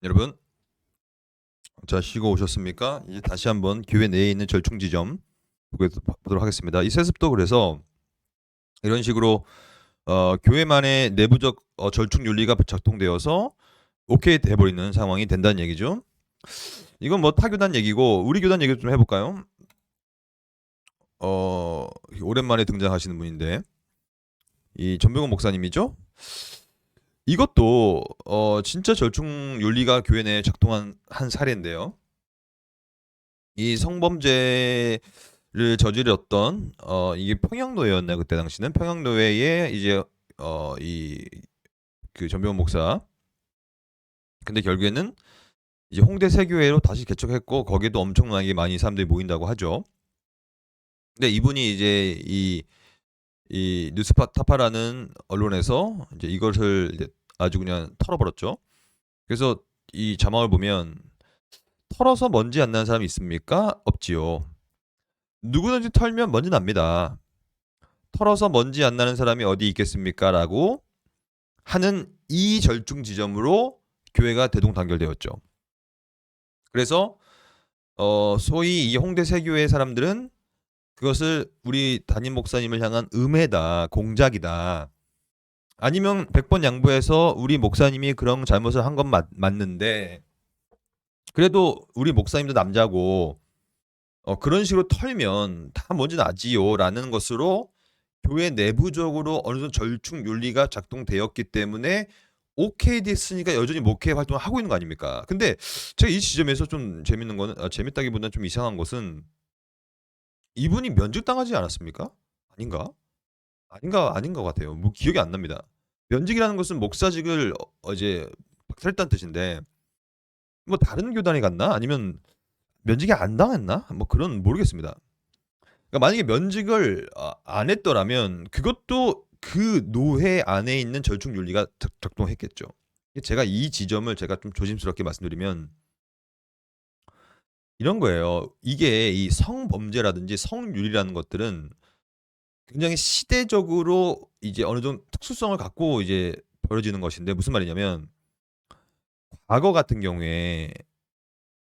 여러분, 자 쉬고 오셨습니까? 이제 다시 한번 교회 내에 있는 절충 지점 보도록 하겠습니다. 이 세습도 그래서 이런 식으로 교회만의 내부적 절충 윤리가 작동되어서 오케이 돼버리는 상황이 된다는 얘기죠. 이건 뭐 타교단 얘기고 우리 교단 얘기 좀 해볼까요? 오랜만에 등장하시는 분인데 이 전병훈 목사님이죠. 이것도 진짜 절충 윤리가 교회 내에 작동한 한 사례인데요. 이 성범죄를 저질렀던 이게 평양노예였나 그때 당시는 평양노예의 이제 이 그 전병훈 목사. 근데 결국에는 이제 홍대 세교회로 다시 개척했고 거기에도 엄청나게 많이 사람들이 모인다고 하죠. 근데 이분이 이제 이 뉴스타파라는 언론에서 이제 이것을 이제 아주 그냥 털어버렸죠. 그래서 이 자막을 보면 털어서 먼지 안 나는 사람이 있습니까? 없지요. 누구든지 털면 먼지 납니다. 털어서 먼지 안 나는 사람이 어디 있겠습니까? 라고 하는 이 절충 지점으로 교회가 대동단결되었죠. 그래서 소위 이 홍대 세교회 사람들은 그것을 우리 담임 목사님을 향한 음해다, 공작이다. 아니면 100번 양보해서 우리 목사님이 그런 잘못을 한 건 맞는데 그래도 우리 목사님도 남자고 그런 식으로 털면 다 먼지 나지요라는 것으로 교회 내부적으로 어느 정도 절충 윤리가 작동되었기 때문에 오케이 됐으니까 여전히 목회 활동을 하고 있는 거 아닙니까? 근데 제가 이 지점에서 좀 재밌는 거는 재밌다기보다는 좀 이상한 것은 이분이 면직당하지 않았습니까? 아닌가? 아닌 것 같아요. 뭐 기억이 안 납니다. 면직이라는 것은 목사직을 이제 박탈했다는 뜻인데 뭐 다른 교단에 갔나? 아니면 면직이 안 당했나? 뭐 그런 모르겠습니다. 그러니까 만약에 면직을 안 했더라면 그것도 그 노회 안에 있는 절충 윤리가 작동했겠죠. 제가 이 지점을 제가 좀 조심스럽게 말씀드리면 이런 거예요. 이게 이 성범죄라든지 성윤리라는 것들은 굉장히 시대적으로 이제 어느 정도 특수성을 갖고 이제 벌어지는 것인데 무슨 말이냐면 과거 같은 경우에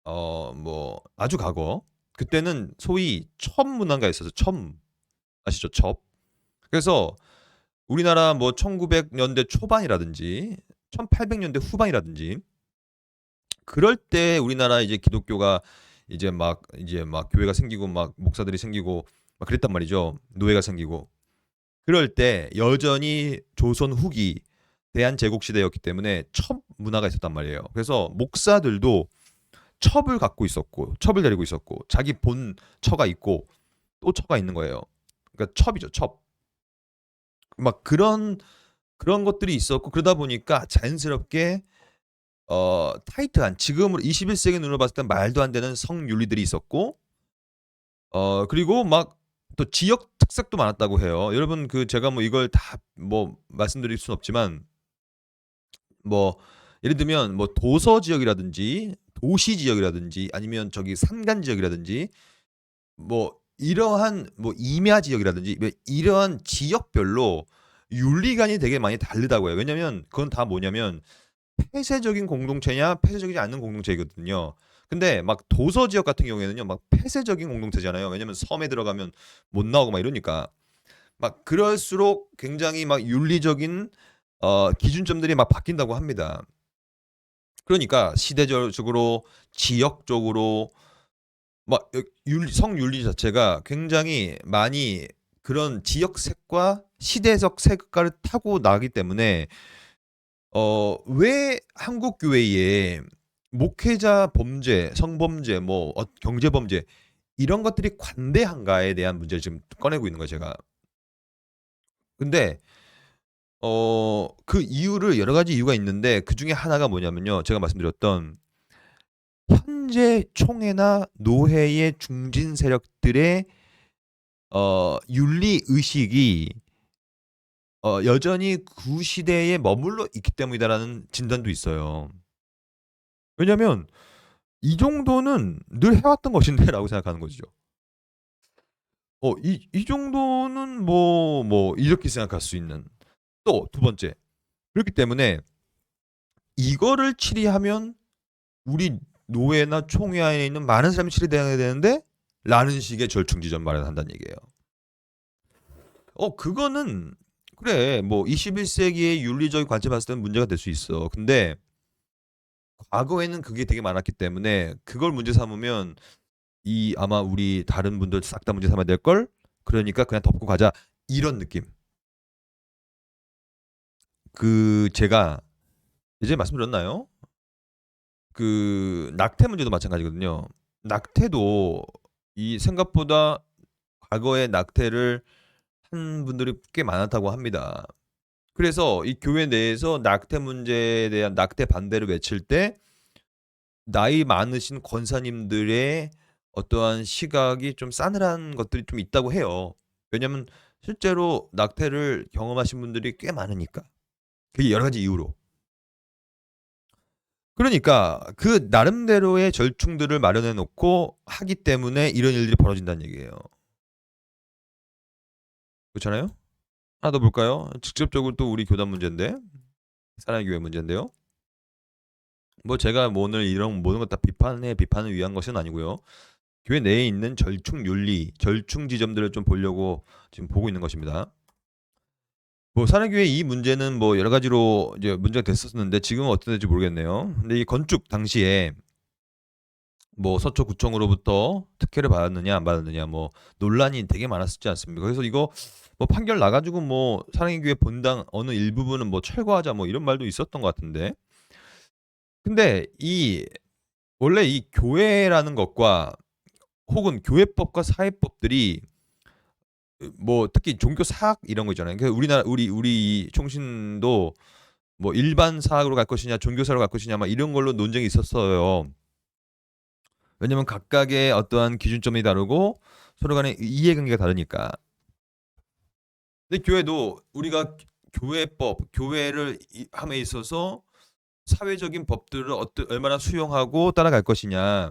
뭐 아주 과거 그때는 소위 첩 문화가 있어서 첩 아시죠? 첩. 그래서 우리나라 뭐 1900년대 초반이라든지 1800년대 후반이라든지 그럴 때 우리나라 이제 기독교가 이제 막 교회가 생기고 막 목사들이 생기고 막 그랬단 말이죠. 노예가 생기고. 그럴 때 여전히 조선 후기 대한제국 시대였기 때문에 첩 문화가 있었단 말이에요. 그래서 목사들도 첩을 갖고 있었고 첩을 데리고 있었고 자기 본 처가 있고 또 처가 있는 거예요. 그러니까 첩이죠, 첩. 막 그런 것들이 있었고 그러다 보니까 자연스럽게 타이트한 지금으로 21세기 눈으로 봤을 때 말도 안 되는 성윤리들이 있었고 그리고 막 또 지역 특색도 많았다고 해요. 여러분 그 제가 뭐 이걸 다 뭐 말씀드릴 수는 없지만 뭐 예를 들면 뭐 도서 지역이라든지 도시 지역이라든지 아니면 저기 산간 지역이라든지 뭐 이러한 뭐 임야 지역이라든지 뭐 이러한 지역별로 윤리관이 되게 많이 다르다고 해요. 왜냐면 그건 다 뭐냐면 폐쇄적인 공동체냐 폐쇄적이지 않는 공동체이거든요. 근데 막 도서 지역 같은 경우에는요. 막 폐쇄적인 공동체잖아요. 왜냐면 섬에 들어가면 못 나오고 막 이러니까. 막 그럴수록 굉장히 막 윤리적인 기준점들이 막 바뀐다고 합니다. 그러니까 시대적으로 지역적으로 막 성윤리 자체가 굉장히 많이 그런 지역색과 시대적 색깔을 타고 나기 때문에 왜 한국 교회에 목회자 범죄, 성범죄, 뭐 경제 범죄 이런 것들이 관대한가에 대한 문제를 지금 꺼내고 있는 거예요, 제가. 근데 그 이유를 여러 가지 이유가 있는데 그중에 하나가 뭐냐면요. 제가 말씀드렸던 현재 총회나 노회의 중진 세력들의 윤리 의식이 여전히 구시대에 머물러 있기 때문이다라는 진단도 있어요. 왜냐면 이 정도는 늘 해왔던 것인데라고 생각하는 거죠. 이 정도는 뭐 이렇게 생각할 수 있는. 또 두 번째. 그렇기 때문에 이거를 치리하면 우리 노예나 총회 안에 있는 많은 사람이 치료돼야 되는데 라는 식의 절충지점 마련한다는 얘기예요. 그거는 그래 뭐 21세기의 윤리적인 관점 봤을 때는 문제가 될 수 있어. 근데 과거에는 그게 되게 많았기 때문에 그걸 문제 삼으면 이 아마 우리 다른 분들 싹 다 문제 삼아야 될 걸. 그러니까 그냥 덮고 가자 이런 느낌. 제가 예전에 말씀드렸나요? 낙태 문제도 마찬가지거든요. 낙태도 이 생각보다 과거에 낙태를 한 분들이 꽤 많았다고 합니다. 그래서 이 교회 내에서 낙태 문제에 대한 낙태 반대를 외칠 때 나이 많으신 권사님들의 어떠한 시각이 좀 싸늘한 것들이 좀 있다고 해요. 왜냐면 실제로 낙태를 경험하신 분들이 꽤 많으니까. 그게 여러 가지 이유로. 그러니까 그 나름대로의 절충들을 마련해 놓고 하기 때문에 이런 일들이 벌어진다는 얘기예요. 그렇잖아요? 하나 더 볼까요? 직접적으로 또 우리 교단 문제인데 사랑의 교회 문제인데요. 뭐 제가 뭐 오늘 이런 모든 것 다 비판을 위한 것은 아니고요. 교회 내에 있는 절충 윤리, 절충 지점들을 좀 보려고 지금 보고 있는 것입니다. 뭐 사랑교회 이 문제는 뭐 여러 가지로 이제 문제가 됐었는데 지금은 어떻게 될지 모르겠네요. 근데 이 건축 당시에 뭐 서초구청으로부터 특혜를 받았느냐 안 받았느냐 뭐 논란이 되게 많았었지 않습니까? 그래서 이거 뭐 판결 나가지고 뭐 사랑의 교회 본당 어느 일부분은 뭐 철거하자 뭐 이런 말도 있었던 것 같은데. 근데 원래 이 교회라는 것과 혹은 교회법과 사회법들이 뭐 특히 종교 사학 이런 거 있잖아요. 그러니까 우리 총신도 뭐 일반 사학으로 갈 것이냐 종교 사학으로 갈 것이냐 막 이런 걸로 논쟁이 있었어요. 왜냐면 각각의 어떠한 기준점이 다르고 서로 간의 이해관계가 다르니까. 근데 교회도 우리가 교회법, 교회를 함에 있어서 사회적인 법들을 얼마나 수용하고 따라갈 것이냐,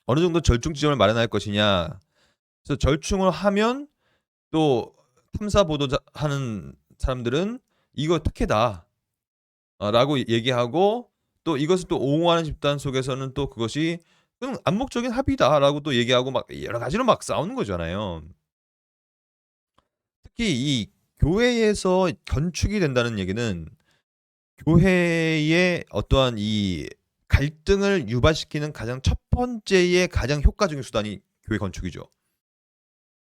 어느 정도 절충 지점을 마련할 것이냐. 그래서 절충을 하면 또 탐사 보도하는 사람들은 이거 특혜다 라고 얘기하고 또 이것을 또 옹호하는 집단 속에서는 또 그것이 암묵적인 합의다라고 또 얘기하고 막 여러 가지로 막 싸우는 거잖아요. 특히 이 교회에서 건축이 된다는 얘기는 교회의 어떠한 이 갈등을 유발시키는 가장 첫 번째의 가장 효과적인 수단이 교회 건축이죠.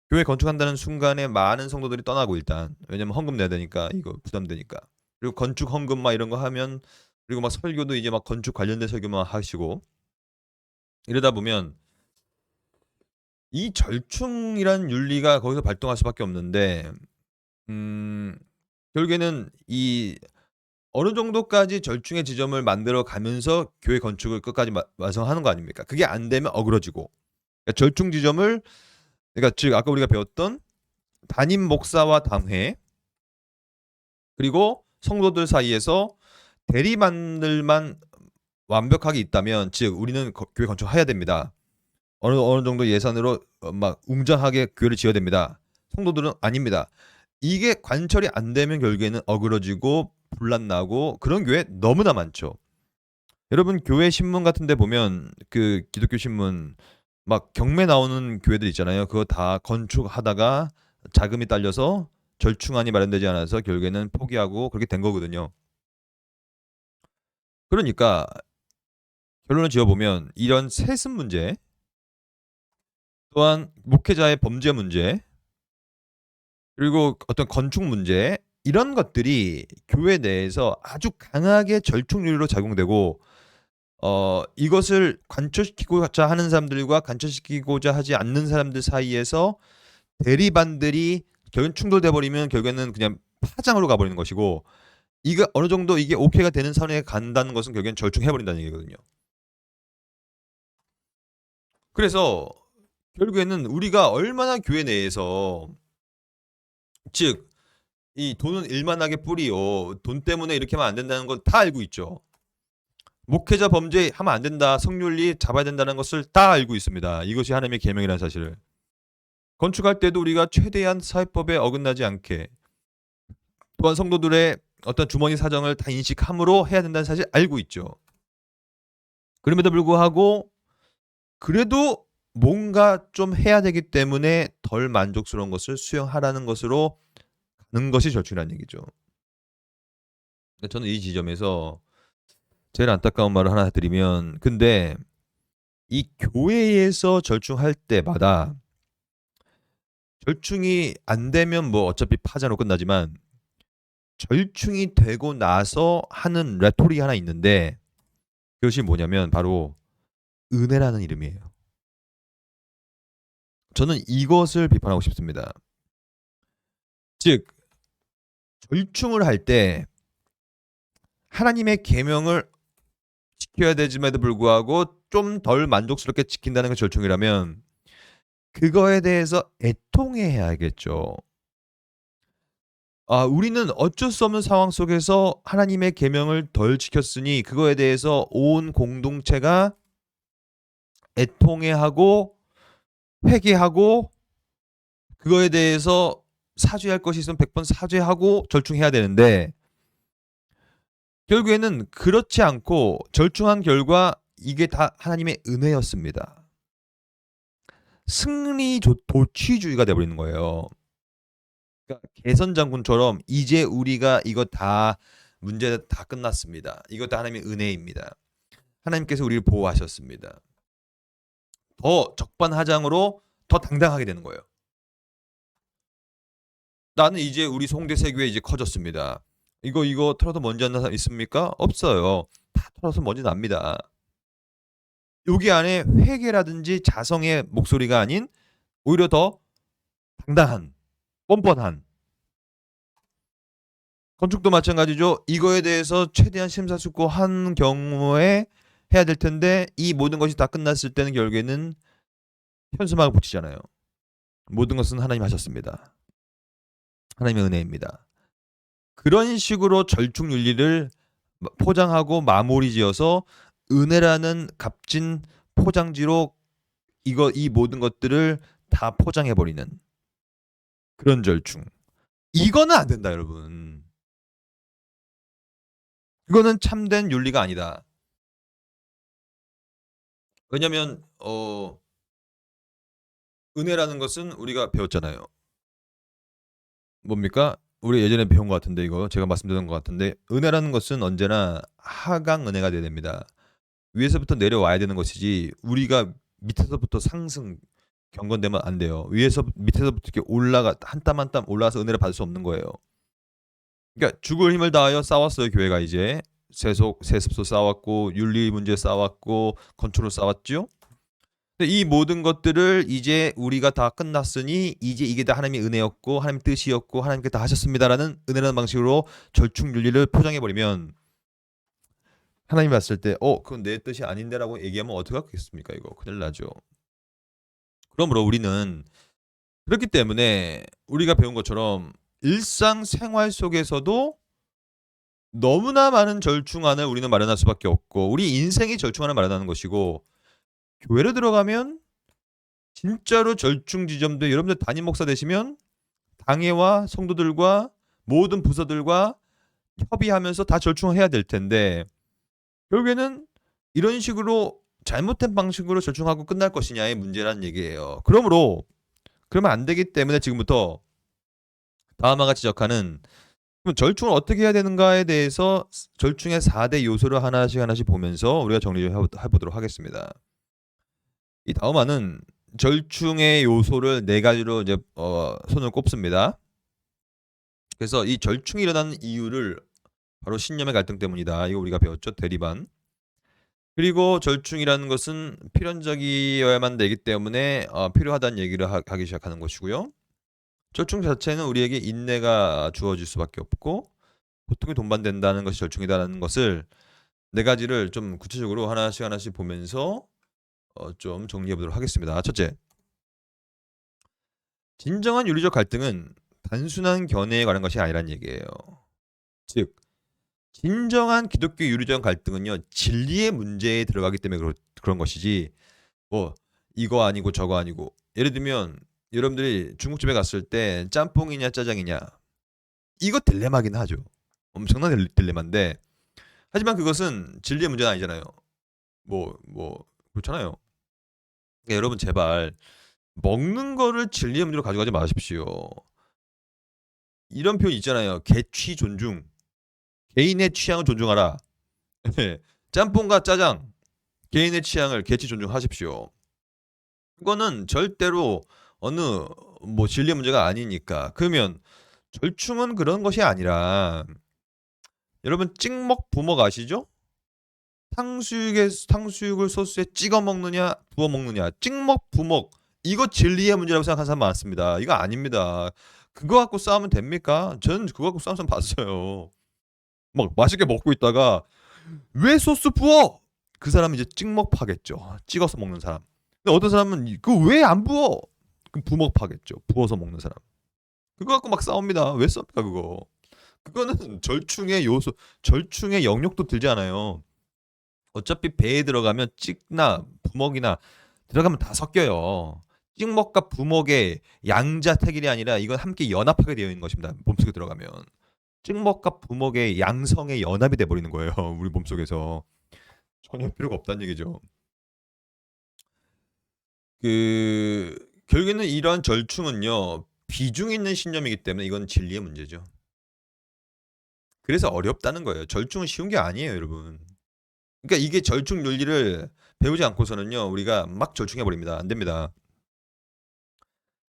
교회 건축한다는 순간에 많은 성도들이 떠나고 일단 왜냐면 헌금 내야 되니까 이거 부담되니까. 그리고 건축 헌금 막 이런 거 하면 그리고 막 설교도 이제 막 건축 관련된 설교만 하시고 이러다 보면 이 절충이란 윤리가 거기서 발동할 수밖에 없는데 결국에는 이 어느 정도까지 절충의 지점을 만들어 가면서 교회 건축을 끝까지 완성하는 거 아닙니까? 그게 안 되면 어그러지고. 그러니까 절충 지점을 그러니까 즉 아까 우리가 배웠던 담임 목사와 당회 그리고 성도들 사이에서 대리만들만 완벽하게 있다면 즉 우리는 교회 건축해야 됩니다. 어느 정도 예산으로 막 웅장하게 교회를 지어야 됩니다. 성도들은 아닙니다. 이게 관철이 안 되면 결국에는 어그러지고 분란나고 그런 교회 너무나 많죠. 여러분 교회 신문 같은 데 보면 그 기독교 신문 막 경매 나오는 교회들 있잖아요. 그거 다 건축하다가 자금이 딸려서 절충안이 마련되지 않아서 결국에는 포기하고 그렇게 된 거거든요. 그러니까 결론을 지어보면 이런 세습 문제 또한 목회자의 범죄 문제 그리고 어떤 건축 문제 이런 것들이 교회 내에서 아주 강하게 절충률로 작용되고 이것을 관철시키고자 하는 사람들과 관철시키고자 하지 않는 사람들 사이에서 대리반들이 결국엔 충돌돼 버리면 결국에는 그냥 파장으로 가버리는 것이고 이거 어느 정도 이게 오케이가 되는 선에 간다는 것은 결국엔 절충해 버린다는 얘기거든요. 그래서 결국에는 우리가 얼마나 교회 내에서 즉 이 돈은 일만하게 뿌리요. 돈 때문에 이렇게 하면 안 된다는 건 다 알고 있죠. 목회자 범죄 하면 안 된다. 성윤리 잡아야 된다는 것을 다 알고 있습니다. 이것이 하나님의 계명이라는 사실을. 건축할 때도 우리가 최대한 사회법에 어긋나지 않게 또한 성도들의 어떤 주머니 사정을 다 인식함으로 해야 된다는 사실 알고 있죠. 그럼에도 불구하고 그래도 뭔가 좀 해야 되기 때문에 덜 만족스러운 것을 수용하라는 것으로 가는 것이 절충이라는 얘기죠. 저는 이 지점에서 제일 안타까운 말을 하나 드리면, 근데 이 교회에서 절충할 때마다 절충이 안 되면 뭐 어차피 파자로 끝나지만 절충이 되고 나서 하는 레토릭이 하나 있는데, 그것이 뭐냐면 바로 은혜라는 이름이에요. 저는 이것을 비판하고 싶습니다. 즉, 절충을 할 때 하나님의 계명을 지켜야 되짐에도 불구하고 좀 덜 만족스럽게 지킨다는 게 절충이라면 그거에 대해서 애통해야겠죠. 우리는 어쩔 수 없는 상황 속에서 하나님의 계명을 덜 지켰으니 그거에 대해서 온 공동체가 애통해하고 회개하고 그거에 대해서 사죄할 것이 있으면 100번 사죄하고 절충해야 되는데, 결국에는 그렇지 않고 절충한 결과 이게 다 하나님의 은혜였습니다. 승리 도취주의가 돼버리는 거예요. 그러니까 개선 장군처럼 이제 우리가 이거 다 문제 다 끝났습니다. 이거 다 하나님의 은혜입니다. 하나님께서 우리를 보호하셨습니다. 더 적반하장으로 더 당당하게 되는 거예요. 나는 이제 우리 송대세교회 이제 커졌습니다. 이거 털어서 먼지 안 나는 사람 있습니까? 없어요. 다 털어서 먼지 납니다. 여기 안에 회개라든지 자성의 목소리가 아닌 오히려 더 당당한, 뻔뻔한. 건축도 마찬가지죠. 이거에 대해서 최대한 심사숙고한 경우에 해야 될 텐데 이 모든 것이 다 끝났을 때는 결국에는 현수막을 붙이잖아요. 모든 것은 하나님 하셨습니다. 하나님의 은혜입니다. 그런 식으로 절충윤리를 포장하고 마무리 지어서 은혜라는 값진 포장지로 이 모든 것들을 다 포장해버리는 그런 절충. 이거는 안 된다, 여러분. 이거는 참된 윤리가 아니다. 왜냐면 은혜라는 것은 우리가 배웠잖아요. 뭡니까? 우리 예전에 배운 것 같은데, 이거 제가 말씀드린 것 같은데, 은혜라는 것은 언제나 하강 은혜가 돼야 됩니다. 위에서부터 내려와야 되는 것이지 우리가 밑에서부터 상승 경건되면 안 돼요. 밑에서부터 이렇게 올라가 한 땀 한 땀 올라가서 은혜를 받을 수 없는 거예요. 그러니까 죽을 힘을 다하여 싸웠어요. 교회가 이제 세습소 싸웠고 윤리 문제 싸웠고 건축으로 싸웠죠. 근데 이 모든 것들을 이제 우리가 다 끝났으니 이제 이게 다 하나님의 은혜였고 하나님의 뜻이었고 하나님께 다 하셨습니다라는 은혜라는 방식으로 절충 윤리를 포장해 버리면 하나님이 봤을 때 그건 내 뜻이 아닌데라고 얘기하면 어떻게 하겠습니까? 이거 큰일 나죠. 그러므로 우리는 그렇기 때문에 우리가 배운 것처럼 일상생활 속에서도 너무나 많은 절충안을 우리는 마련할 수밖에 없고 우리 인생이 절충안을 마련하는 것이고, 교회로 들어가면 진짜로 절충 지점도 여러분들 담임 목사 되시면 당회와 성도들과 모든 부서들과 협의하면서 다 절충을 해야 될 텐데 결국에는 이런 식으로 잘못된 방식으로 절충하고 끝날 것이냐의 문제라는 얘기예요. 그러므로 그러면 안 되기 때문에 지금부터 다음과 같이 지적하는 그럼 절충을 어떻게 해야 되는가에 대해서 절충의 4대 요소를 하나씩 보면서 우리가 정리를 해보도록 하겠습니다. 이 다음화는 절충의 요소를 4가지로 이제 손을 꼽습니다. 그래서 이 절충이 일어나는 이유를 바로 신념의 갈등 때문이다. 이거 우리가 배웠죠. 대리반. 그리고 절충이라는 것은 필연적이어야만 되기 때문에 필요하다는 얘기를 하기 시작하는 것이고요. 절충 자체는 우리에게 인내가 주어질 수밖에 없고 고통이 동반된다는 것이 절충이다라는 것을 4가지를 좀 구체적으로 하나씩 보면서 좀 정리해 보도록 하겠습니다. 첫째, 진정한 윤리적 갈등은 단순한 견해에 관한 것이 아니란 얘기예요. 즉 진정한 기독교 윤리적 갈등은요 진리의 문제에 들어가기 때문에 그런 것이지 뭐 이거 아니고 저거 아니고, 예를 들면 여러분들이 중국집에 갔을 때 짬뽕이냐 짜장이냐 이거 딜레마긴 하죠. 엄청난 딜레마인데 하지만 그것은 진리의 문제는 아니잖아요. 그렇잖아요. 그러니까 여러분 제발 먹는 거를 진리의 문제로 가져가지 마십시오. 이런 표현 있잖아요. 개취 존중. 개인의 취향을 존중하라. 예. 짬뽕과 짜장 개인의 취향을 개취 존중하십시오. 그거는 절대로 어느 진리의 문제가 아니니까. 그러면 절충은 그런 것이 아니라 여러분 찍먹 부먹 아시죠? 탕수육을 소스에 찍어 먹느냐 부어 먹느냐 찍먹 부먹 이거 진리의 문제라고 생각하는 사람 많습니다. 이거 아닙니다. 그거 갖고 싸우면 됩니까? 저는 그거 갖고 싸우는 사람 봤어요. 막 맛있게 먹고 있다가 왜 소스 부어? 그 사람은 이제 찍먹파겠죠. 찍어서 먹는 사람. 근데 어떤 사람은 그 왜 안 부어? 그 부먹파겠죠. 부어서 먹는 사람. 그거 갖고 막 싸웁니다. 왜 쌉니까 그거? 그거는 절충의 요소, 절충의 영역도 들지 않아요. 어차피 배에 들어가면 찍나 부먹이나 들어가면 다 섞여요. 찍먹과 부먹의 양자택일이 아니라 이건 함께 연합하게 되어 있는 것입니다. 몸속에 들어가면. 찍먹과 부먹의 양성의 연합이 돼 버리는 거예요. 우리 몸속에서. 전혀 필요가 없다는 얘기죠. 결국에는 이러한 절충은요. 비중 있는 신념이기 때문에 이건 진리의 문제죠. 그래서 어렵다는 거예요. 절충은 쉬운 게 아니에요, 여러분. 그러니까 이게 절충 윤리를 배우지 않고서는요. 우리가 막 절충해 버립니다. 안 됩니다.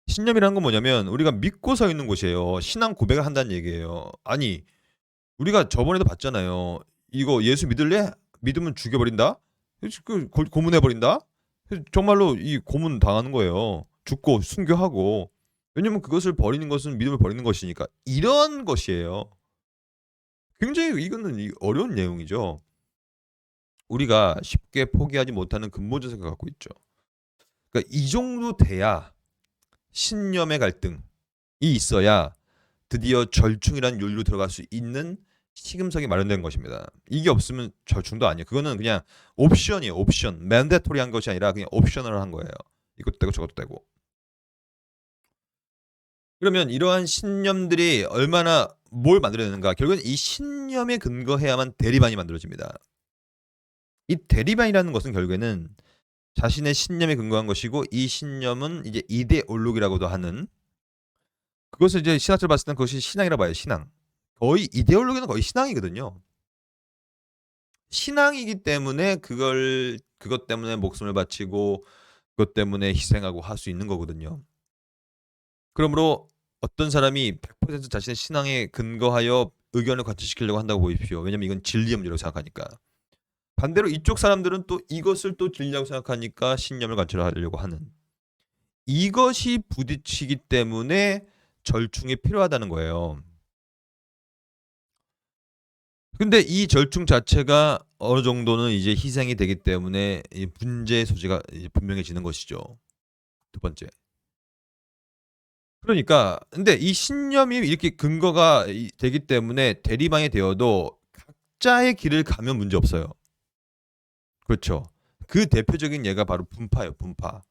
신념이라는 건 뭐냐면 우리가 믿고 서 있는 곳이에요. 신앙 고백을 한다는 얘기예요. 아니, 우리가 저번에도 봤잖아요. 이거 예수 믿을래? 믿으면 죽여버린다? 고문해버린다? 정말로 이 고문 당하는 거예요. 죽고 순교하고. 왜냐면 그것을 버리는 것은 믿음을 버리는 것이니까. 이런 것이에요. 굉장히 이거는 어려운 내용이죠. 우리가 쉽게 포기하지 못하는 근본적 생각을 갖고 있죠. 그러니까 이 정도 돼야 신념의 갈등이 있어야 드디어 절충이라는 윤리로 들어갈 수 있는 시금석이 마련된 것입니다. 이게 없으면 절충도 아니에요. 그거는 그냥 옵션이에요. 옵션. 맨데토리한 것이 아니라 그냥 옵셔널 한 거예요. 이것도 되고 저것도 되고. 그러면 이러한 신념들이 얼마나 뭘 만들어내는가. 결국은 이 신념에 근거해야만 대리반이 만들어집니다. 이 대리반이라는 것은 결국에는 자신의 신념에 근거한 것이고 이 신념은 이제 이데올로기라고도 하는 그것을 이제 신학적으로 봤을 땐 그것이 신앙이라고 봐요. 신앙. 거의 이데올로기는 거의 신앙이거든요. 신앙이기 때문에 그것 때문에 목숨을 바치고 그것 때문에 희생하고 할 수 있는 거거든요. 그러므로 어떤 사람이 100% 자신의 신앙에 근거하여 의견을 관철시키려고 한다고 보십시오. 왜냐면 이건 진리의 문제라고 생각하니까. 반대로 이쪽 사람들은 또 이것을 또 진리라고 생각하니까 신념을 관철하려고 하는. 이것이 부딪히기 때문에 절충이 필요하다는 거예요. 근데 이 절충 자체가 어느 정도는 이제 희생이 되기 때문에 이 문제의 소지가 이제 분명해지는 것이죠. 두 번째. 그러니까 근데 이 신념이 이렇게 근거가 되기 때문에 대리방이 되어도 각자의 길을 가면 문제 없어요. 그렇죠. 그 대표적인 예가 바로 분파예요. 분파.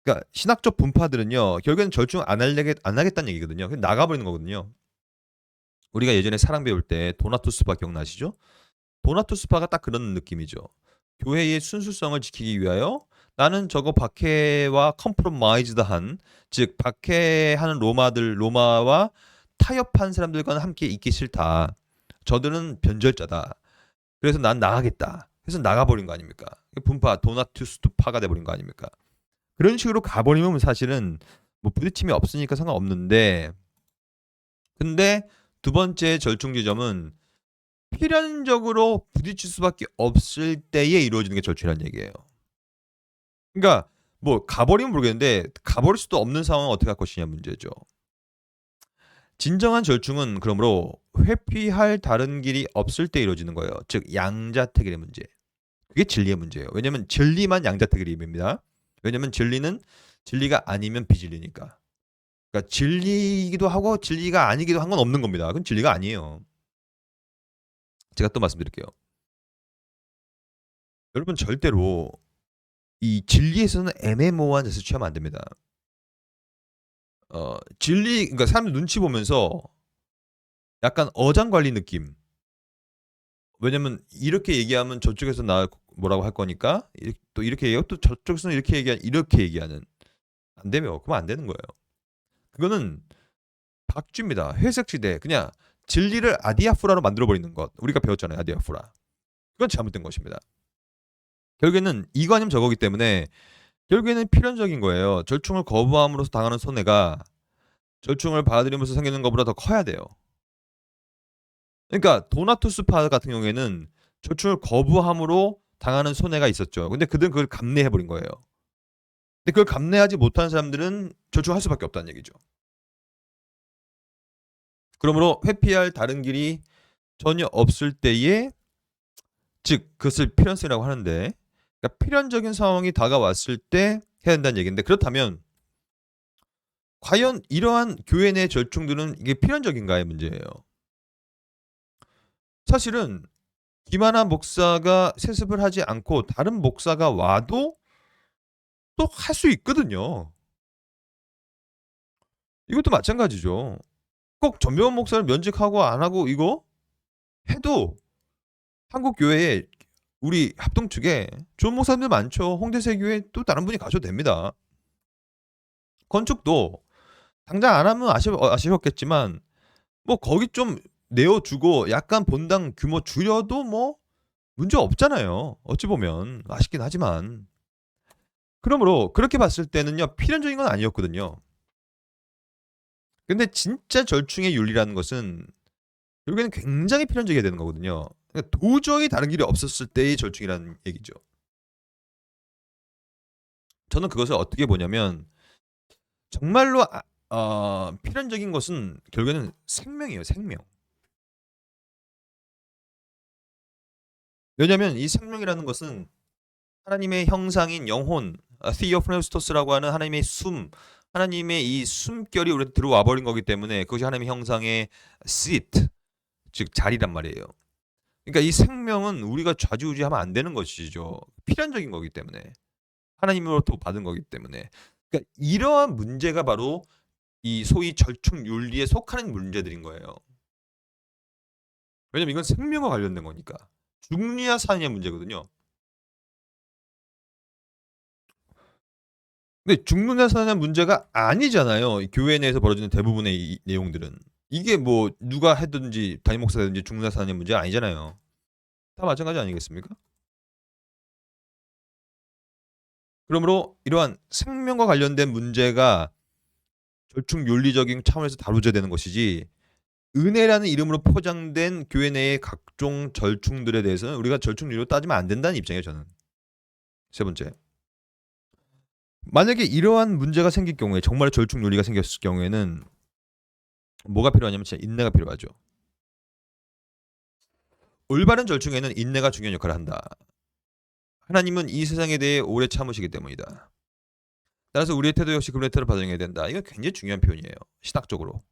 그러니까 신학적 분파들은요. 결국에는 절충 안 하겠다는 얘기거든요. 그냥 나가버리는 거거든요. 우리가 예전에 사랑 배울 때 도나투스파 기억나시죠? 도나투스파가 딱 그런 느낌이죠. 교회의 순수성을 지키기 위하여 나는 저거 박해와 컴프로마이즈드한 즉 박해하는 로마와 타협한 사람들과는 함께 있기 싫다. 저들은 변절자다. 그래서 난 나가겠다. 그래서 나가버린 거 아닙니까? 분파 도나투스파가 돼버린 거 아닙니까? 그런 식으로 가버리면 사실은 뭐 부딪힘이 없으니까 상관없는데 근데 두 번째 절충 지점은 필연적으로 부딪힐 수밖에 없을 때에 이루어지는 게 절충이라는 얘기예요. 그러니까 뭐 가버리면 모르겠는데 가버릴 수도 없는 상황은 어떻게 할 것이냐 문제죠. 진정한 절충은 그러므로 회피할 다른 길이 없을 때 이루어지는 거예요. 즉 양자택일의 문제. 그게 진리의 문제예요. 왜냐하면 진리만 양자택일입니다. 왜냐하면 진리는 진리가 아니면 비진리니까. 그러니까 진리이기도 하고 진리가 아니기도 한 건 없는 겁니다. 그건 진리가 아니에요. 제가 또 말씀드릴게요. 여러분 절대로 이 진리에서는 애매모호한 자세를 취하면 안 됩니다. 그러니까 사람들 눈치 보면서 약간 어장관리 느낌. 왜냐면 이렇게 얘기하면 저쪽에서 뭐라고 할 거니까 또 이렇게 얘기하고 또 저쪽에서는 이렇게 얘기하는. 안 되면 그러면 안 되는 거예요. 그거는 박쥐입니다. 회색 지대. 그냥 진리를 아디아프라로 만들어 버리는 것. 우리가 배웠잖아요. 아디아프라. 그건 잘못된 것입니다. 결국에는 이거 아니면 저거기 때문에 결국에는 필연적인 거예요. 절충을 거부함으로써 당하는 손해가 절충을 받아들이면서 생기는 것보다 더 커야 돼요. 그러니까 도나투스파 같은 경우에는 절충을 거부함으로 당하는 손해가 있었죠. 근데 그들은 그걸 감내해 버린 거예요. 근데 그걸 감내하지 못한 사람들은 절충할 수밖에 없다는 얘기죠. 그러므로 회피할 다른 길이 전혀 없을 때에 즉 그것을 필연성이라고 하는데 그러니까 필연적인 상황이 다가왔을 때 해야 된다는 얘기인데 그렇다면 과연 이러한 교회 내 절충들은 이게 필연적인가의 문제예요. 사실은 김하나 목사가 세습을 하지 않고 다른 목사가 와도 또 할 수 있거든요. 이것도 마찬가지죠. 꼭 전병헌 목사를 면직하고 안 하고 이거 해도 한국 교회에 우리 합동 측에 좋은 목사님들 많죠. 홍대세 교회 또 다른 분이 가셔도 됩니다. 건축도 당장 안 하면 아쉬웠겠지만 뭐 거기 좀 내어주고 약간 본당 규모 줄여도 뭐 문제 없잖아요. 어찌 보면 아쉽긴 하지만 그러므로 그렇게 봤을 때는요 필연적인 건 아니었거든요. 근데 진짜 절충의 윤리라는 것은 결국에는 굉장히 필연적이어야 되는 거거든요. 그러니까 도저히 다른 길이 없었을 때의 절충이라는 얘기죠. 저는 그것을 어떻게 보냐면 정말로 필연적인 것은 결국에는 생명이에요. 생명. 왜냐하면 이 생명이라는 것은 하나님의 형상인 영혼, theopneustos라고 하는 하나님의 숨, 하나님의 이 숨결이 우리한테 들어와 버린 거기 때문에 그것이 하나님의 형상의 seat, 즉 자리란 말이에요. 그러니까 이 생명은 우리가 좌지우지하면 안 되는 것이죠. 필연적인 거기 때문에. 하나님으로부터 받은 거기 때문에. 그러니까 이러한 문제가 바로 이 소위 절충 윤리에 속하는 문제들인 거예요. 왜냐면 이건 생명과 관련된 거니까. 죽느냐 사느냐 문제거든요. 근데 죽느냐 사느냐 문제가 아니잖아요. 교회 내에서 벌어지는 대부분의 이 내용들은. 이게 뭐 누가 했든지 담임 목사든지 죽느냐 사느냐 문제가 아니잖아요. 다 마찬가지 아니겠습니까? 그러므로 이러한 생명과 관련된 문제가 절충 윤리적인 차원에서 다루어져야 되는 것이지 은혜라는 이름으로 포장된 교회 내의 각종 절충들에 대해서는 우리가 절충 윤리로 따지면 안 된다는 입장이에요. 저는. 세 번째. 만약에 이러한 문제가 생길 경우에 정말 절충 윤리가 생겼을 경우에는 뭐가 필요하냐면 진짜 인내가 필요하죠. 올바른 절충에는 인내가 중요한 역할을 한다. 하나님은 이 세상에 대해 오래 참으시기 때문이다. 따라서 우리의 태도 역시 그분의 태도를 받아들여야 된다. 이건 굉장히 중요한 표현이에요. 신학적으로.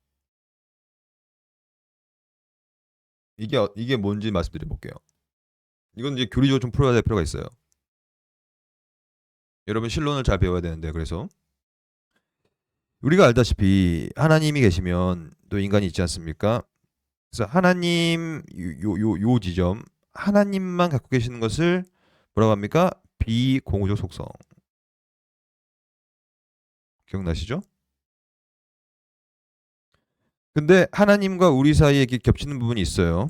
이게 뭔지 말씀드려 볼게요. 이건 이제 교리적으로 좀 풀어야 될 필요가 있어요. 여러분 신론을 잘 배워야 되는데 그래서 우리가 알다시피 하나님이 계시면 또 인간이 있지 않습니까? 그래서 하나님 요 지점 하나님만 갖고 계시는 것을 뭐라고 합니까? 비공유적 속성. 기억나시죠? 근데 하나님과 우리 사이에 이렇게 겹치는 부분이 있어요.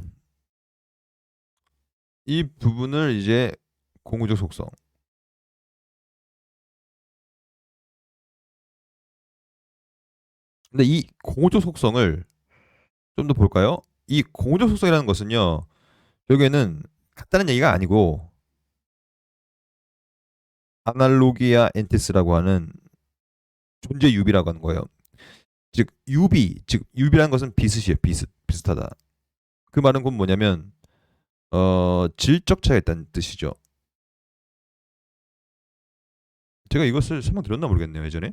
이 부분을 이제 공유적 속성. 근데 이 공유적 속성을 좀 더 볼까요? 이 공유적 속성이라는 것은요. 결국에는 간단한 얘기가 아니고 아날로기아 엔티스라고 하는 존재 유비라고 하는 거예요. 즉 유비라는 것은 비슷이에요. 비슷하다. 그 말은 곧 뭐냐면 질적 차이가 있다는 뜻이죠. 제가 이것을 설명드렸나 모르겠네요. 예전에.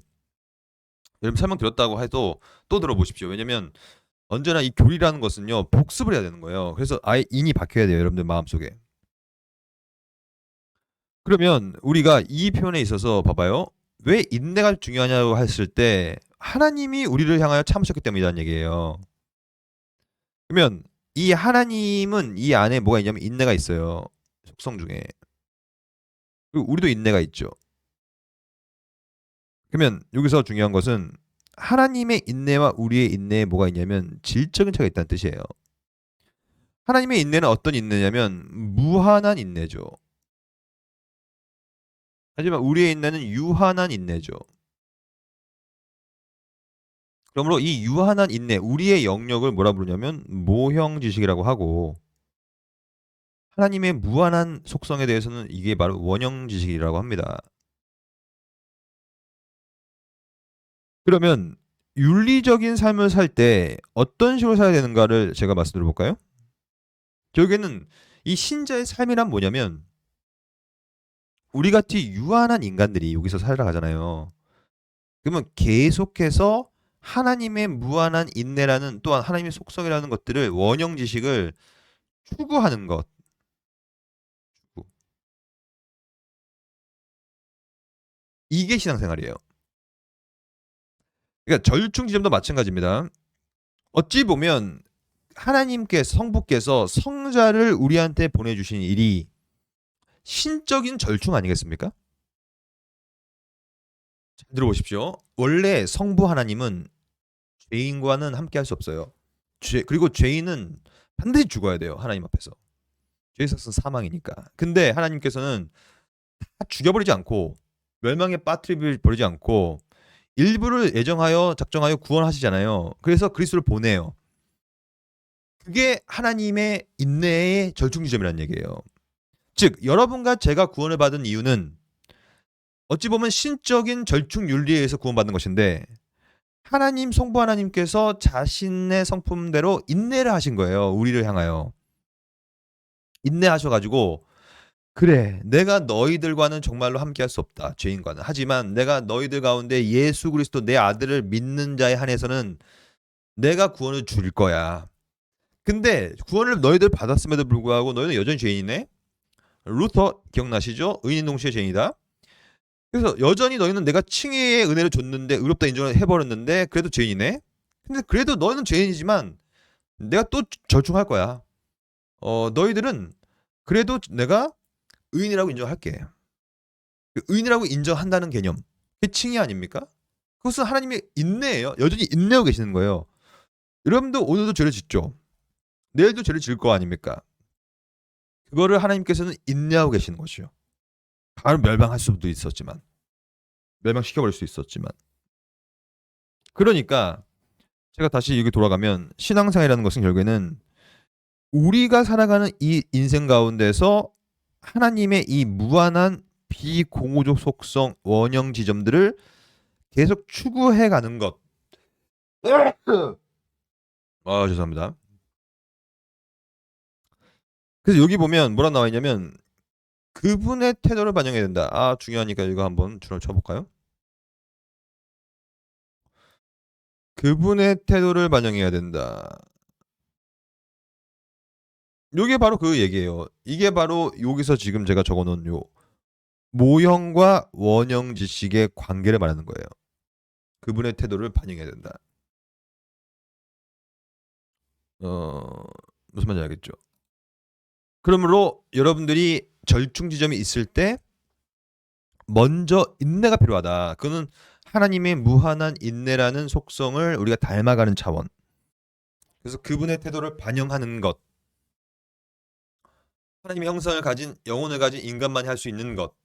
여러분 설명드렸다고 해도 또 들어보십시오. 왜냐면 언제나 이 교리라는 것은요. 복습을 해야 되는 거예요. 그래서 아예 인이 박혀야 돼요. 여러분들 마음속에. 그러면 우리가 이 표현에 있어서 봐봐요. 왜 인내가 중요하냐고 했을 때 하나님이 우리를 향하여 참으셨기 때문이라는 얘기예요. 그러면 이 하나님은 이 안에 뭐가 있냐면 인내가 있어요. 속성 중에. 그리고 우리도 인내가 있죠. 그러면 여기서 중요한 것은 하나님의 인내와 우리의 인내에 뭐가 있냐면 질적인 차이가 있다는 뜻이에요. 하나님의 인내는 어떤 인내냐면 무한한 인내죠. 하지만 우리의 인내는 유한한 인내죠. 그러므로 이 유한한 인내, 우리의 영역을 뭐라 부르냐면 모형지식이라고 하고, 하나님의 무한한 속성에 대해서는 이게 바로 원형지식이라고 합니다. 그러면 윤리적인 삶을 살 때 어떤 식으로 살아야 되는가를 제가 말씀드려 볼까요? 결국에는 이 신자의 삶이란 뭐냐면 우리 같이 유한한 인간들이 여기서 살아가잖아요. 그러면 계속해서 하나님의 무한한 인내라는, 또한 하나님의 속성이라는 것들을, 원형 지식을 추구하는 것. 이게 신앙생활이에요. 그러니까 절충지점도 마찬가지입니다. 어찌 보면 하나님께서, 성부께서 성자를 우리한테 보내주신 일이 신적인 절충 아니겠습니까? 잘 들어보십시오. 원래 성부 하나님은 죄인과는 함께할 수 없어요. 그리고 죄인은 반드시 죽어야 돼요. 하나님 앞에서. 죄의 삭은 사망이니까. 근데 하나님께서는 다 죽여버리지 않고, 멸망에 빠뜨려 버리지 않고, 일부를 예정하여 작정하여 구원하시잖아요. 그래서 그리스도를 보내요. 그게 하나님의 인내의 절충지점이라는 얘기예요. 즉 여러분과 제가 구원을 받은 이유는 어찌 보면 신적인 절충 윤리에 의해서 구원받는 것인데, 하나님, 성부 하나님께서 자신의 성품대로 인내를 하신 거예요. 우리를 향하여 인내하셔가지고, 그래, 내가 너희들과는 정말로 함께할 수 없다, 죄인과는. 하지만 내가 너희들 가운데 예수 그리스도 내 아들을 믿는 자에 한해서는 내가 구원을 줄 거야. 근데 구원을 너희들 받았음에도 불구하고 너희는 여전히 죄인이네. 루터 기억나시죠? 의인 동시에 죄인이다. 그래서 여전히 너희는 내가 칭의의 은혜를 줬는데, 의롭다 인정을 해버렸는데 그래도 죄인이네. 근데 그래도 너희는 죄인이지만 내가 또 절충할 거야. 너희들은 그래도 내가 의인이라고 인정할게. 의인이라고 인정한다는 개념, 그게 칭의 아닙니까? 그것은 하나님의 인내예요. 여전히 인내하고 계시는 거예요. 여러분도 오늘도 죄를 짓죠. 내일도 죄를 지을 거 아닙니까? 그거를 하나님께서는 인내하고 계시는 것이요. 바로 멸망할 수도 있었지만, 멸망시켜버릴 수 있었지만. 그러니까 제가 다시 여기 돌아가면, 신앙생활이라는 것은 결국에는 우리가 살아가는 이 인생 가운데서 하나님의 이 무한한 비공호적 속성, 원형 지점들을 계속 추구해가는 것. 아, 죄송합니다. 그래서 여기 보면 뭐라 나와 있냐면 그분의 태도를 반영해야 된다. 아, 중요하니까 이거 한번 줄을 쳐볼까요? 그분의 태도를 반영해야 된다. 요게 바로 그 얘기예요. 이게 바로 여기서 지금 제가 적어놓은 요 모형과 원형 지식의 관계를 말하는 거예요. 그분의 태도를 반영해야 된다. 무슨 말인지 알겠죠? 그러므로 여러분들이 절충 지점이 있을 때 먼저 인내가 필요하다. 그거는 하나님의 무한한 인내라는 속성을 우리가 닮아가는 차원. 그래서 그분의 태도를 반영하는 것. 하나님의 형상을 가진, 영혼을 가진 인간만이 할 수 있는 것.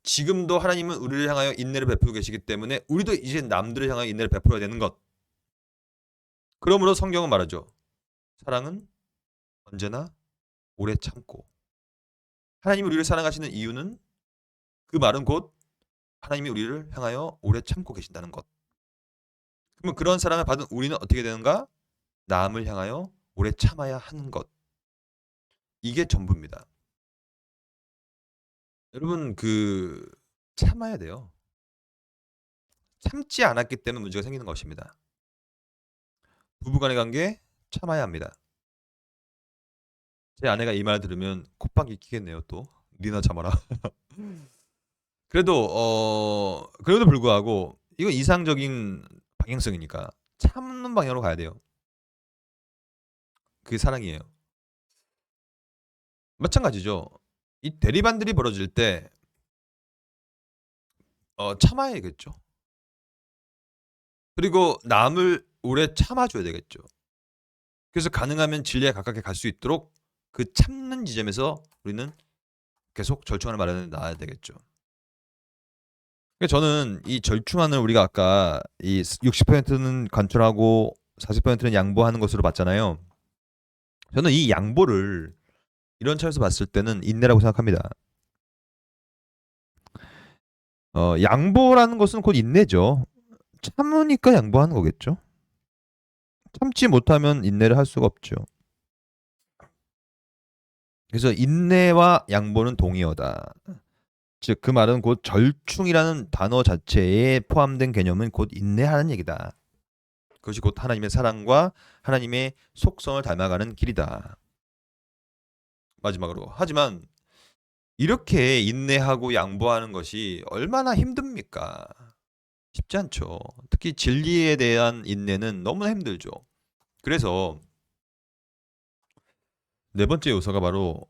지금도 하나님은 우리를 향하여 인내를 베풀고 계시기 때문에 우리도 이제 남들을 향하여 인내를 베풀어야 되는 것. 그러므로 성경은 말하죠. 사랑은 언제나 오래 참고. 하나님이 우리를 사랑하시는 이유는, 그 말은 곧 하나님이 우리를 향하여 오래 참고 계신다는 것. 그러면 그런 사랑을 받은 우리는 어떻게 되는가? 남을 향하여 오래 참아야 하는 것. 이게 전부입니다. 여러분, 참아야 돼요. 참지 않았기 때문에 문제가 생기는 것입니다. 부부간의 관계 참아야 합니다. 제 아내가 이 말 들으면 콧방귀 끼겠네요. 또 니나 참아라. 그래도 불구하고 이건 이상적인 방향성이니까 참는 방향으로 가야 돼요. 그게 사랑이에요. 마찬가지죠. 이 대리반들이 벌어질 때 참아야겠죠. 그리고 남을 오래 참아 줘야 되겠죠. 그래서 가능하면 진리에 가깝게 갈 수 있도록 그 참는 지점에서 우리는 계속 절충안을 마련해 놔야 되겠죠. 그러니까 저는 이 절충안을 우리가 아까 이 60%는 관철하고 40%는 양보하는 것으로 봤잖아요. 저는 이 양보를 이런 차에서 봤을 때는 인내라고 생각합니다. 양보라는 것은 곧 인내죠. 참으니까 양보하는 거겠죠. 참지 못하면 인내를 할 수가 없죠. 그래서 인내와 양보는 동의어다. 즉 그 말은 곧 절충이라는 단어 자체에 포함된 개념은 곧 인내하는 얘기다. 그것이 곧 하나님의 사랑과 하나님의 속성을 닮아가는 길이다. 마지막으로 하지만 이렇게 인내하고 양보하는 것이 얼마나 힘듭니까? 쉽지 않죠. 특히 진리에 대한 인내는 너무나 힘들죠. 그래서 네 번째 요소가 바로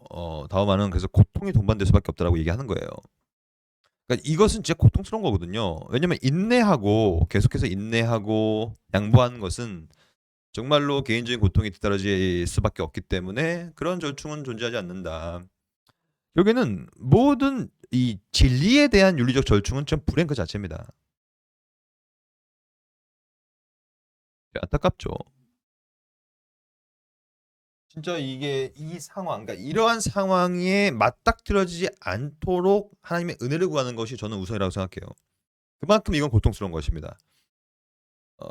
다음화는 그래서 고통이 동반될 수밖에 없다라고 얘기하는 거예요. 그러니까 이것은 진짜 고통스러운 거거든요. 왜냐면 인내하고 계속해서 인내하고 양보하는 것은 정말로 개인적인 고통이 뒤따라질 수밖에 없기 때문에 그런 절충은 존재하지 않는다. 결국에는 모든 이 진리에 대한 윤리적 절충은 좀 불행 그 자체입니다. 안타깝죠. 진짜 이게 이 상황, 그러니까 이러한 상황에 맞닥뜨려지지 않도록 하나님의 은혜를 구하는 것이 저는 우선이라고 생각해요. 그만큼 이건 고통스러운 것입니다. 어,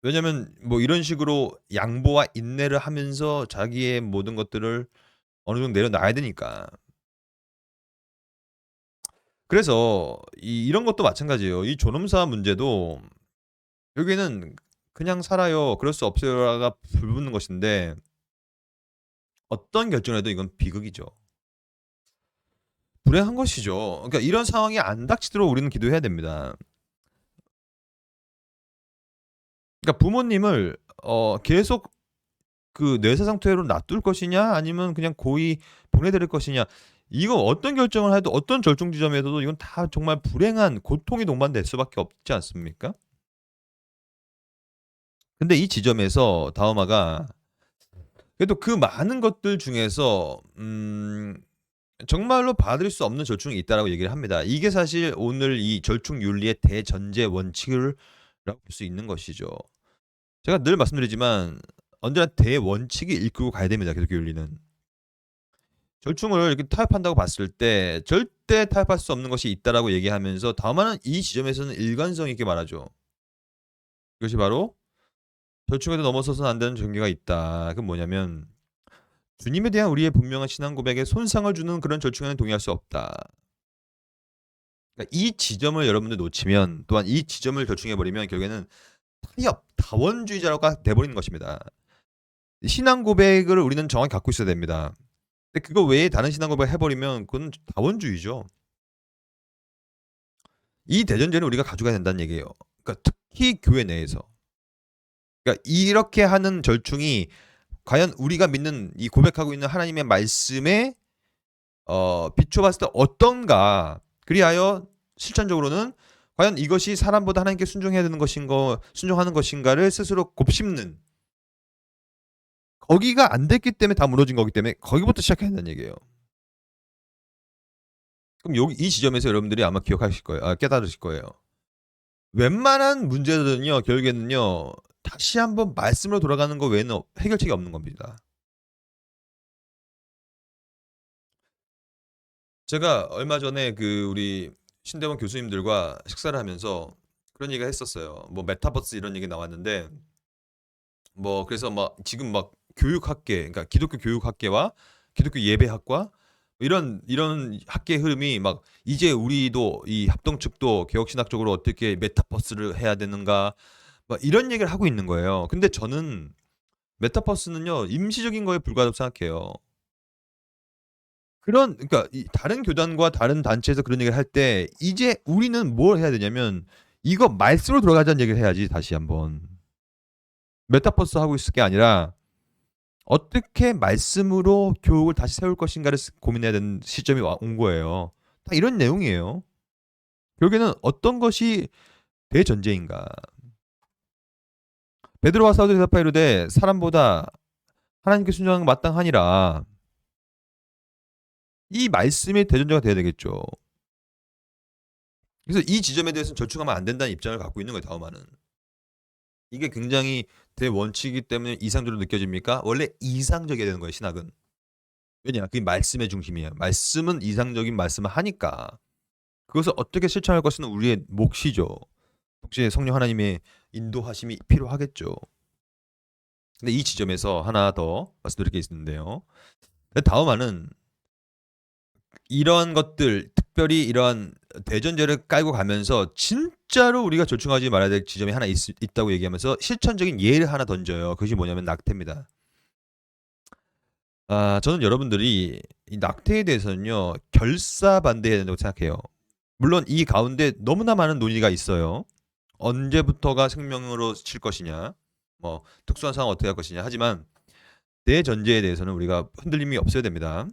왜냐면 뭐 이런 식으로 양보와 인내를 하면서 자기의 모든 것들을 어느 정도 내려놔야 되니까. 그래서 이런 것도 마찬가지예요. 이 존엄사 문제도 여기는 그냥 살아요. 그럴 수 없어요가 불붙는 것인데 어떤 결정을 해도 이건 비극이죠. 불행한 것이죠. 그러니까 이런 상황이 안 닥치도록 우리는 기도해야 됩니다. 그러니까 부모님을 계속 그 뇌사상태로 놔둘 것이냐 아니면 그냥 고이 보내드릴 것이냐 이거 어떤 결정을 해도 어떤 절충 지점에서도 이건 다 정말 불행한 고통이 동반될 수밖에 없지 않습니까? 근데 이 지점에서 다음화가 그래도 그 많은 것들 중에서 정말로 받을 수 없는 절충이 있다라고 얘기를 합니다. 이게 사실 오늘 이 절충 윤리의 대전제 원칙을 라고 볼 수 있는 것이죠. 제가 늘 말씀드리지만 언제나 대원칙이 이끌고 가야 됩니다. 기독교 윤리는. 절충을 이렇게 타협한다고 봤을 때 절대 타협할 수 없는 것이 있다라고 얘기하면서 다만은 이 지점에서는 일관성 있게 말하죠. 그것이 바로 절충에도 넘어서서는 안 되는 전개가 있다. 그건 뭐냐면 주님에 대한 우리의 분명한 신앙 고백에 손상을 주는 그런 절충에는 동의할 수 없다. 그러니까 이 지점을 여러분들 놓치면 또한 이 지점을 절충해버리면 결국에는 타협, 다원주의자가 돼버리는 것입니다. 신앙 고백을 우리는 정확히 갖고 있어야 됩니다. 근데 그거 외에 다른 신앙 고백을 해버리면 그건 다원주의죠. 이 대전제는 우리가 가져가야 된다는 얘기예요. 그러니까 특히 교회 내에서. 그러니까 이렇게 하는 절충이 과연 우리가 믿는 이 고백하고 있는 하나님의 말씀에 비춰봤을 때 어떤가. 그리하여 실천적으로는 과연 이것이 사람보다 하나님께 순종해야 되는 것인가, 순종하는 것인가를 스스로 곱씹는. 거기가 안 됐기 때문에 다 무너진 거기 때문에 거기부터 시작해야 된다는 얘기예요. 그럼 여기 이 지점에서 여러분들이 아마 기억하실 거예요. 깨달으실 거예요. 웬만한 문제들은요, 결국에는요, 다시 한번 말씀으로 돌아가는 거 외에는 해결책이 없는 겁니다. 제가 얼마 전에 그 우리 신대원 교수님들과 식사를 하면서 그런 얘기가 했었어요. 뭐 메타버스 이런 얘기 나왔는데 뭐 그래서 막 지금 막 교육학계, 그러니까 기독교 교육학계와 기독교 예배학과 이런 학계 흐름이 막 이제 우리도 이 합동 측도 개혁신학적으로 어떻게 메타버스를 해야 되는가 막 이런 얘기를 하고 있는 거예요. 근데 저는 메타버스는요 임시적인 거에 불과하다고 생각해요. 그러니까 이 다른 교단과 다른 단체에서 그런 얘기를 할 때 이제 우리는 뭘 해야 되냐면 이거 말씀으로 돌아가자는 얘기를 해야지 다시 한번. 메타버스 하고 있을 게 아니라 어떻게 말씀으로 교육을 다시 세울 것인가를 고민해야 되는 시점이 온 거예요. 다 이런 내용이에요. 결국에는 어떤 것이 대전제인가. 베드로와 사도 대답하여 이르되 사람보다 하나님께 순종하는 것 마땅하니라. 이 말씀이 대전제가 돼야 되겠죠. 그래서 이 지점에 대해서는 절충하면 안 된다는 입장을 갖고 있는 거예요. 다음화는. 이게 굉장히 대원칙이기 때문에 이상적으로 느껴집니까? 원래 이상적이어야 되는 거예요. 신학은. 왜냐? 그게 말씀의 중심이에요. 말씀은 이상적인 말씀을 하니까 그것을 어떻게 실천할 것은 우리의 몫이죠. 혹시 성령 하나님의 인도하심이 필요하겠죠. 근데 이 지점에서 하나 더 말씀드릴 게 있는데요. 다음화는 이런 것들 특별히 이러한 대전제를 깔고 가면서 진짜로 우리가 절충하지 말아야 될 지점이 하나 있다고 얘기하면서 실천적인 예를 하나 던져요. 그것이 뭐냐면 낙태입니다. 저는 여러분들이 이 낙태에 대해서는요. 결사반대해야 된다고 생각해요. 물론 이 가운데 너무나 많은 논의가 있어요. 언제부터가 생명으로 칠 것이냐. 뭐 특수한 상황 어떻게 할 것이냐. 하지만 대전제에 대해서는 우리가 흔들림이 없어야 됩니다.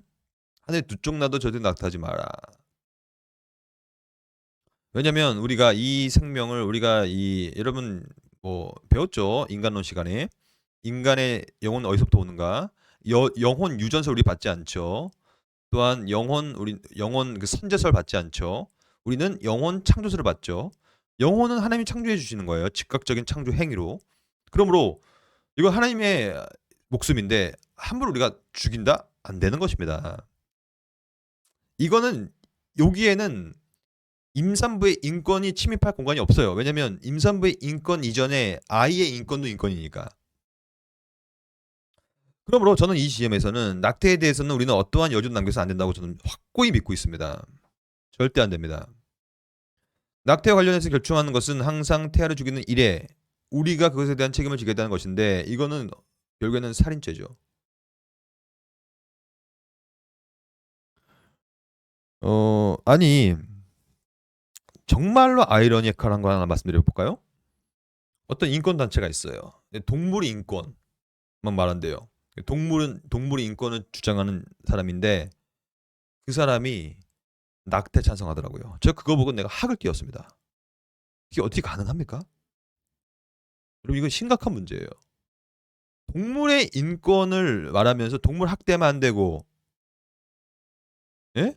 하늘 두 쪽 나도 저들 낙태하지 마라. 왜냐면 우리가 이 생명을 우리가 여러분 뭐 배웠죠? 인간론 시간에. 인간의 영혼은 어디서부터 오는가? 영혼 유전설 우리 받지 않죠. 또한 영혼 그 선제설 받지 않죠. 우리는 영혼 창조설을 받죠. 영혼은 하나님이 창조해 주시는 거예요. 즉각적인 창조 행위로. 그러므로 이거 하나님의 목숨인데 함부로 우리가 죽인다? 안 되는 것입니다. 이거는 여기에는 임산부의 인권이 침입할 공간이 없어요. 왜냐면 임산부의 인권 이전에 아이의 인권도 인권이니까. 그러므로 저는 이 지점에서는 낙태에 대해서는 우리는 어떠한 여지도 남겨서 안 된다고 저는 확고히 믿고 있습니다. 절대 안 됩니다. 낙태와 관련해서 결정하는 것은 항상 태아를 죽이는 일에 우리가 그것에 대한 책임을 지게 되는 것인데 이거는 결국에는 살인죄죠. 아니 정말로 아이러니컬한 거 하나 말씀드려 볼까요? 어떤 인권 단체가 있어요. 동물 인권만 말한대요. 동물의 인권을 주장하는 사람인데 그 사람이 낙태 찬성하더라고요. 제가 그거 보고 내가 학을 끼웠습니다. 이게 어떻게 가능합니까? 여러분 이건 심각한 문제예요. 동물의 인권을 말하면서 동물 학대하면 안 되고, 예?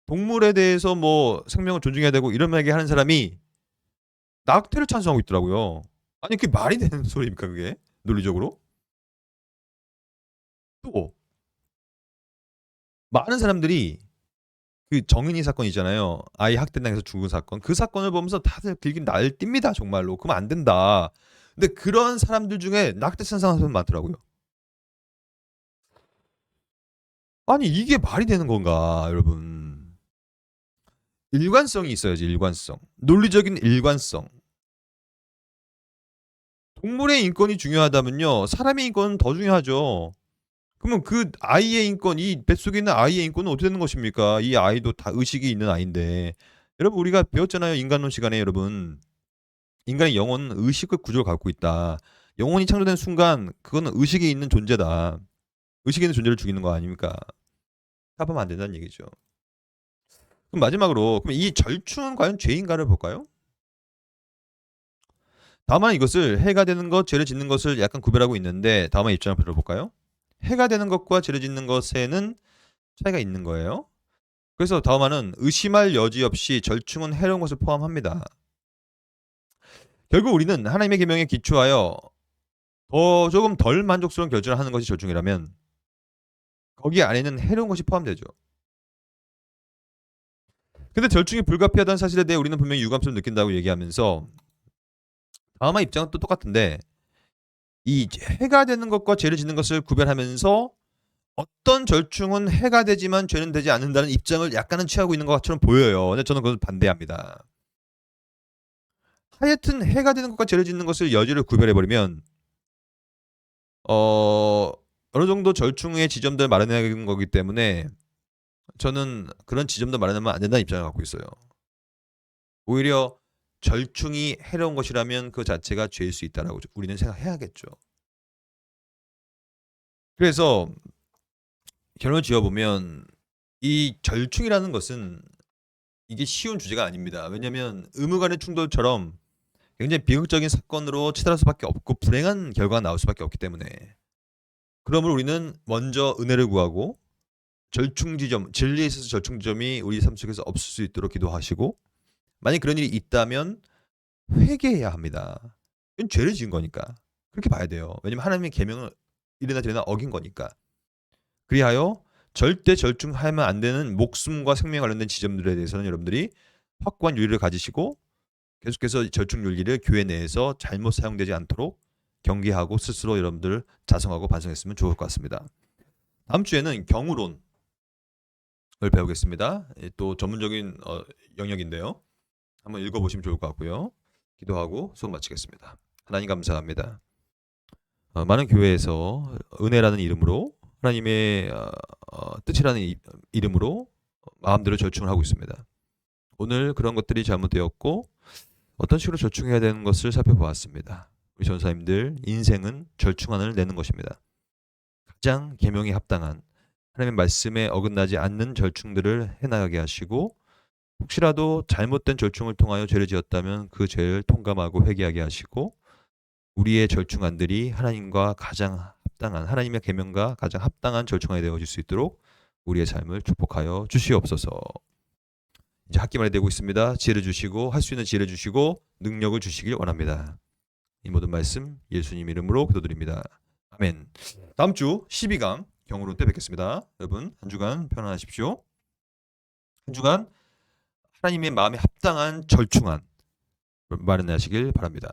동물에 대해서 뭐 생명을 존중해야 되고 이런 얘기 하는 사람이 낙태를 찬성하고 있더라고요. 아니 그게 말이 되는 소리입니까 그게? 논리적으로? 또 많은 사람들이 그 정인이 사건 있잖아요. 아이 학대당해서 죽은 사건. 그 사건을 보면서 다들 길긴 날뜁니다 정말로. 그러면 안 된다. 근데 그런 사람들 중에 낙태 찬성하는 사람 많더라고요. 아니 이게 말이 되는 건가 여러분. 일관성이 있어야지 일관성. 논리적인 일관성. 동물의 인권이 중요하다면요. 사람의 인권은 더 중요하죠. 그러면 그 아이의 인권, 이 뱃속에 있는 아이의 인권은 어떻게 되는 것입니까? 이 아이도 다 의식이 있는 아이인데. 여러분 우리가 배웠잖아요. 인간론 시간에 여러분. 인간의 영혼은 의식의 구조를 갖고 있다. 영혼이 창조된 순간 그거는 의식이 있는 존재다. 의식이 있는 존재를 죽이는 거 아닙니까? 합하면 안 된다는 얘기죠. 그럼 마지막으로 그럼 이 절충은 과연 죄인가를 볼까요? 다만 이것을 해가 되는 것, 죄를 짓는 것을 약간 구별하고 있는데 다음의 입장을 들어볼까요? 해가 되는 것과 죄를 짓는 것에는 차이가 있는 거예요. 그래서 다음화는 의심할 여지 없이 절충은 해로운 것을 포함합니다. 결국 우리는 하나님의 계명에 기초하여 조금 덜 만족스러운 결정을 하는 것이 절충이라면 거기 안에는 해로운 것이 포함되죠. 근데 절충이 불가피하다는 사실에 대해 우리는 분명히 유감스러움을 느낀다고 얘기하면서 다음화 입장은 또 똑같은데 이 해가 되는 것과 죄를 짓는 것을 구별하면서 어떤 절충은 해가 되지만 죄는 되지 않는다는 입장을 약간은 취하고 있는 것처럼 보여요. 근데 저는 그것을 반대합니다. 하여튼 해가 되는 것과 죄를 짓는 것을 여지를 구별해버리면 어느 정도 절충의 지점들 마련해야 거기 때문에 저는 그런 지점도 마련하면 안 된다는 입장을 갖고 있어요. 오히려 절충이 해로운 것이라면 그 자체가 죄일 수 있다라고 우리는 생각해야겠죠. 그래서 결론을 지어보면 이 절충이라는 것은 이게 쉬운 주제가 아닙니다. 왜냐하면 의무 간의 충돌처럼 굉장히 비극적인 사건으로 치달을 수밖에 없고 불행한 결과가 나올 수밖에 없기 때문에, 그러므로 우리는 먼저 은혜를 구하고 절충지점, 진리에 있어서 절충지점이 우리 삶 속에서 없을 수 있도록 기도하시고, 만약 그런 일이 있다면 회개해야 합니다. 이건 죄를 지은 거니까 그렇게 봐야 돼요. 왜냐면 하나님의 계명을 이래나 저래나 어긴 거니까. 그리하여 절대 절충하면 안 되는 목숨과 생명에 관련된 지점들에 대해서는 여러분들이 확고한 윤리를 가지시고 계속해서 절충 윤리를 교회 내에서 잘못 사용되지 않도록 경계하고 스스로 여러분들 자성하고 반성했으면 좋을 것 같습니다. 다음 주에는 경우론을 배우겠습니다. 또 전문적인 영역인데요. 한번 읽어보시면 좋을 것 같고요. 기도하고 수업 마치겠습니다. 하나님 감사합니다. 많은 교회에서 은혜라는 이름으로 하나님의 뜻이라는 이름으로 마음대로 절충을 하고 있습니다. 오늘 그런 것들이 잘못되었고 어떤 식으로 절충해야 되는 것을 살펴보았습니다. 우리 전사님들 인생은 절충안을 내는 것입니다. 가장 계명에 합당한 하나님의 말씀에 어긋나지 않는 절충들을 해나가게 하시고, 혹시라도 잘못된 절충을 통하여 죄를 지었다면 그 죄를 통감하고 회개하게 하시고, 우리의 절충안들이 하나님과 가장 합당한, 하나님의 계명과 가장 합당한 절충안이 되어질 수 있도록 우리의 삶을 축복하여 주시옵소서. 이제 학기말이 되고 있습니다. 지혜를 주시고 할 수 있는 지혜를 주시고 능력을 주시길 원합니다. 이 모든 말씀 예수님 이름으로 기도드립니다. 아멘. 다음 주 12강 경우론 때 뵙겠습니다. 여러분 한 주간 편안하십시오. 한 주간 하나님의 마음에 합당한 절충안 마련하시길 바랍니다.